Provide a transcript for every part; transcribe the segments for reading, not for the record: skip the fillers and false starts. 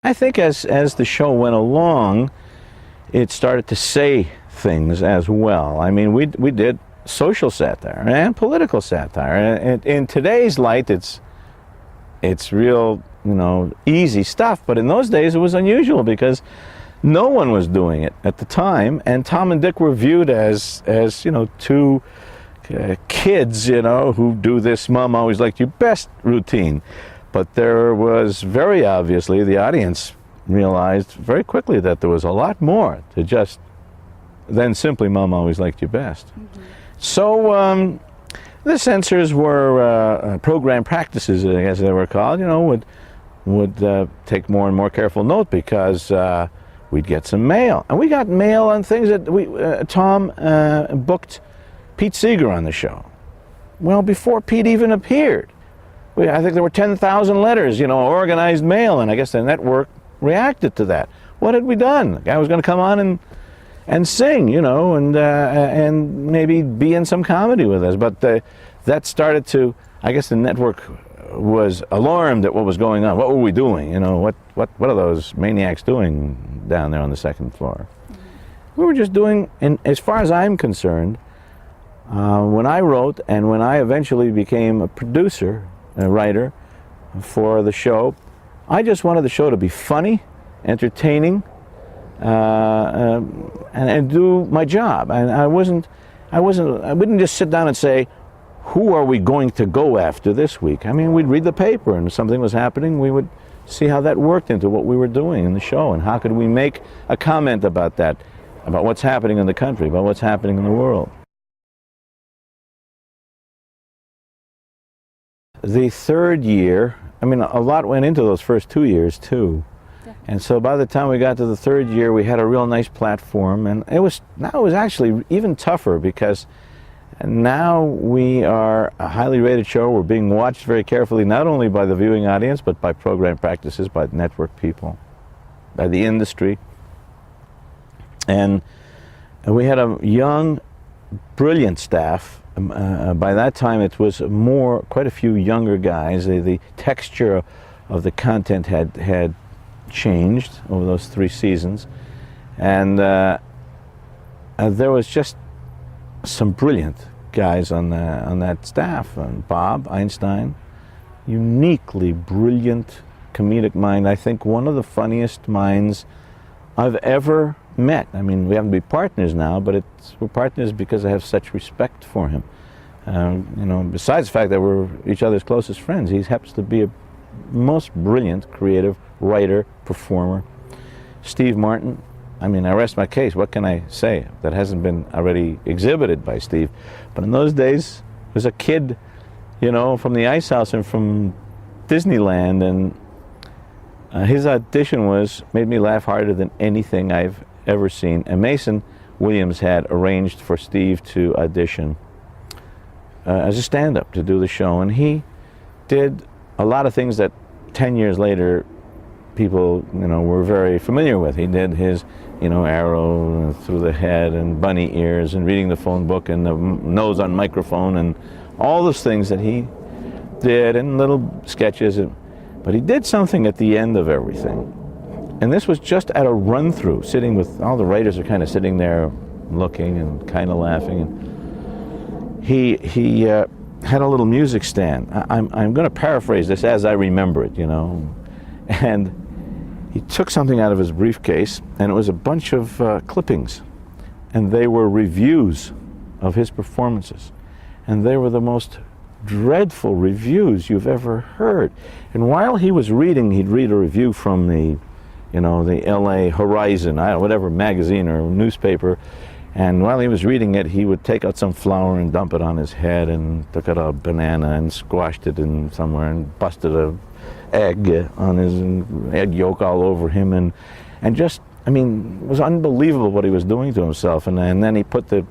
I think as the show went along, it started to say things as well. I mean, we did social satire and political satire. And in today's light, it's real, easy stuff. But in those days, it was unusual because no one was doing it at the time. And Tom and Dick were viewed as two kids, who do this "Mom always liked you best" routine. But there was very obviously, the audience realized very quickly that there was a lot more to just than simply "Mom always liked you best." Mm-hmm. So the censors were program practices, as they were called, would take more and more careful note because we'd get some mail. And we got mail on things that Tom booked Pete Seeger on the show. Well, before Pete even appeared. I think there were 10,000 letters, organized mail, and I guess the network reacted to that. What had we done? The guy was going to come on and sing, and maybe be in some comedy with us. But that started to, I guess the network was alarmed at what was going on. What were we doing? What are those maniacs doing down there on the second floor? Mm-hmm. We were just doing, and as far as I'm concerned, when I wrote and when I eventually became a producer, a writer for the show, I just wanted the show to be funny, entertaining, and do my job. And I wouldn't just sit down and say, who are we going to go after this week? I mean, we'd read the paper, and if something was happening, we would see how that worked into what we were doing in the show, and how could we make a comment about that, about what's happening in the country, about what's happening in the world. The third year, a lot went into those first 2 years too. Yeah. And so by the time we got to the third year, we had a real nice platform, and it was actually even tougher because now we are a highly rated show. We're being watched very carefully, not only by the viewing audience, but by program practices, by network people, by the industry. And we had a young, brilliant staff. By that time, it was quite a few younger guys. The texture of the content had changed over those 3 seasons, and there was just some brilliant guys on that staff. And Bob Einstein, uniquely brilliant comedic mind. I think one of the funniest minds I've ever met. We happen to be partners now, but we're partners because I have such respect for him. Besides the fact that we're each other's closest friends, he happens to be a most brilliant creative writer, performer. Steve Martin, I rest my case. What can I say that hasn't been already exhibited by Steve? But in those days, I was a kid, from the Ice House and from Disneyland, and his audition made me laugh harder than anything I've ever seen. And Mason Williams had arranged for Steve to audition as a stand-up to do the show, and he did a lot of things that 10 years later people were very familiar with. He did his arrow through the head and bunny ears and reading the phone book and the nose on microphone and all those things that he did, and little sketches. But he did something at the end of everything. And this was just at a run-through, sitting with all the writers are kind of sitting there looking and kind of laughing. And he had a little music stand. I'm going to paraphrase this as I remember it, And he took something out of his briefcase, and it was a bunch of clippings. And they were reviews of his performances. And they were the most dreadful reviews you've ever heard. And while he was reading, he'd read a review from the LA Horizon, whatever magazine or newspaper, and while he was reading it, he would take out some flour and dump it on his head, and took out a banana and squashed it in somewhere and busted a egg on his egg yolk all over him, and just, it was unbelievable what he was doing to himself. And then he put the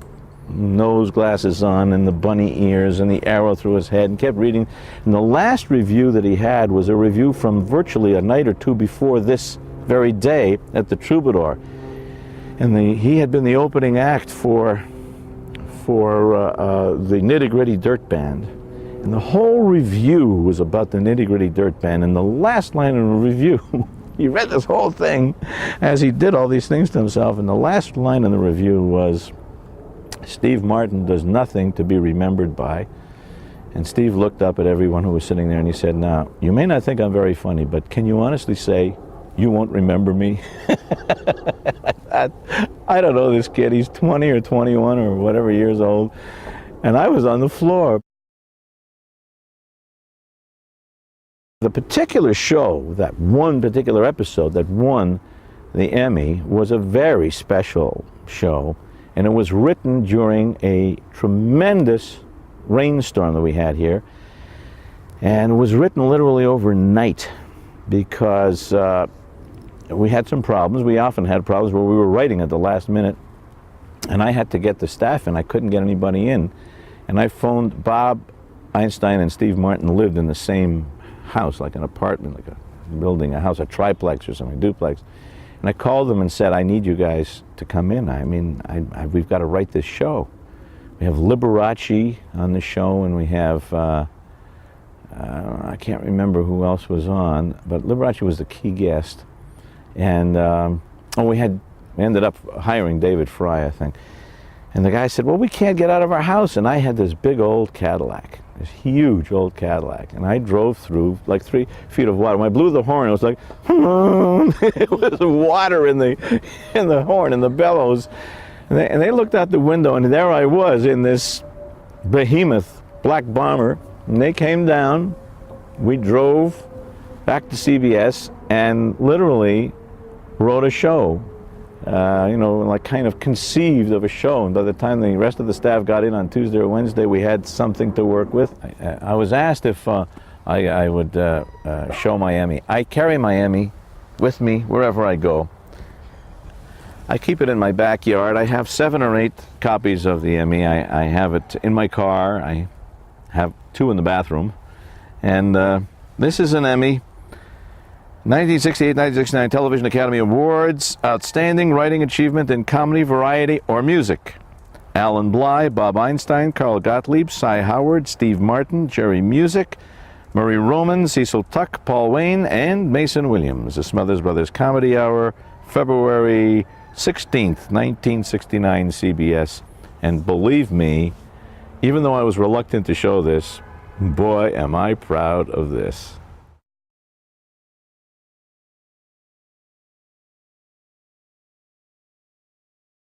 nose glasses on and the bunny ears and the arrow through his head and kept reading. And the last review that he had was a review from virtually a night or two before this very day at the Troubadour. And he had been the opening act for the Nitty Gritty Dirt Band. And the whole review was about the Nitty Gritty Dirt Band. And the last line of the review he read this whole thing as he did all these things to himself, and the last line in the review was, Steve Martin does nothing to be remembered by. And Steve looked up at everyone who was sitting there and he said, now, you may not think I'm very funny, but can you honestly say you won't remember me? I don't know this kid. He's 20 or 21 or whatever years old. And I was on the floor. The particular show, that one particular episode that won the Emmy, was a very special show. And it was written during a tremendous rainstorm that we had here, and it was written literally overnight because we had some problems. We often had problems where we were writing at the last minute, and I had to get the staff in. I couldn't get anybody in, and I phoned Bob Einstein and Steve Martin lived in the same house, like an apartment, like a building, a house, a triplex or something, a duplex. And I called them and said, I need you guys to come in. I mean, we've got to write this show. We have Liberace on the show, and we have, I can't remember who else was on, but Liberace was the key guest. And we ended up hiring David Fry, I think. And the guy said, well, we can't get out of our house. And I had this big old Cadillac, this huge old Cadillac. And I drove through like 3 feet of water. When I blew the horn, it was like, it was water in the horn, in the bellows. And they looked out the window, and there I was in this behemoth black bomber. And they came down. We drove back to CBS and literally wrote a show. Like kind of conceived of a show. And by the time the rest of the staff got in on Tuesday or Wednesday, we had something to work with. I was asked if I would show my Emmy. I carry my Emmy with me wherever I go. I keep it in my backyard. I have 7 or 8 copies of the Emmy. I have it in my car. I have 2 in the bathroom. And this is an Emmy. 1968-1969 Television Academy Awards, Outstanding Writing Achievement in Comedy, Variety, or Music. Allan Blye, Bob Einstein, Carl Gottlieb, Cy Howard, Steve Martin, Jerry Music, Murray Roman, Cecil Tuck, Paul Wayne, and Mason Williams. The Smothers Brothers Comedy Hour, February 16th, 1969, CBS. And believe me, even though I was reluctant to show this, boy, am I proud of this.